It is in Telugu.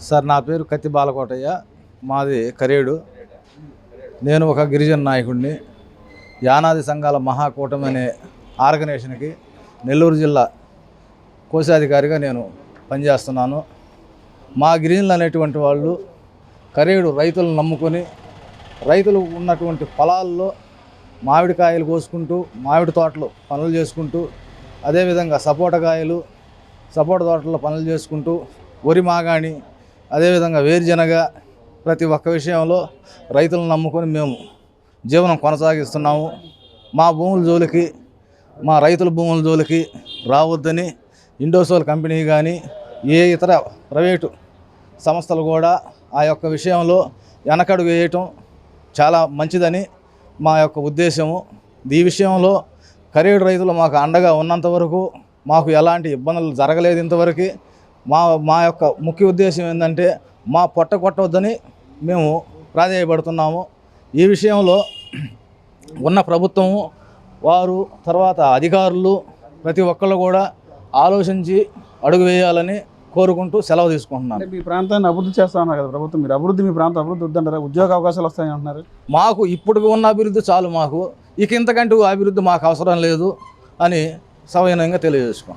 సార్ నా పేరు కత్తి బాలకోటయ్య, మాది కరేడు. నేను ఒక గిరిజన నాయకుడిని. యానాది సంఘాల మహాకూటమి అనే ఆర్గనైజేషన్కి నెల్లూరు జిల్లా కోశాధికారిగా నేను పనిచేస్తున్నాను. మా గిరిజనులు అనేటువంటి వాళ్ళు కరేడు రైతులను నమ్ముకొని రైతులు ఉన్నటువంటి పొలాల్లో మామిడికాయలు కోసుకుంటూ మామిడి తోటలు పనులు చేసుకుంటూ, అదేవిధంగా సపోటా తోటల్లో పనులు చేసుకుంటూ, వరి మాగాణి, అదేవిధంగా వేరుజనగ, ప్రతి ఒక్క విషయంలో రైతులను నమ్ముకొని మేము జీవనం కొనసాగిస్తున్నాము. మా భూముల జోలికి, మా రైతుల భూముల జోలికి రావద్దని ఇండోసోల్ కంపెనీ కానీ ఏ ఇతర ప్రైవేటు సంస్థలు కూడా ఆ యొక్క విషయంలో వెనకడుగు వేయటం చాలా మంచిదని మా యొక్క ఉద్దేశము. ఈ విషయంలో కరేడు రైతులు మాకు అండగా ఉన్నంత వరకు మాకు ఎలాంటి ఇబ్బందులు జరగలేదు ఇంతవరకు. మా యొక్క ముఖ్య ఉద్దేశం ఏంటంటే మా పొట్ట కొట్టవద్దని మేము ప్రాధేయపడుతున్నాము. ఈ విషయంలో ఉన్న ప్రభుత్వము వారు, తర్వాత అధికారులు ప్రతి ఒక్కళ్ళు కూడా ఆలోచించి అడుగు వేయాలని కోరుకుంటూ సెలవు తీసుకుంటున్నాను. మీ ప్రాంతాన్ని అభివృద్ధి చేస్తా ఉన్నారు కదా ప్రభుత్వం, మీరు మీ ప్రాంతం అభివృద్ధి వద్దంటారా? ఉద్యోగ అవకాశాలు వస్తాయని అంటున్నారు. మాకు ఇప్పుడు ఉన్న అభివృద్ధి చాలు, మాకు ఇంతకంటూ అభివృద్ధి మాకు అవసరం లేదు అని సవినయంగా తెలియజేసుకుంటున్నాం.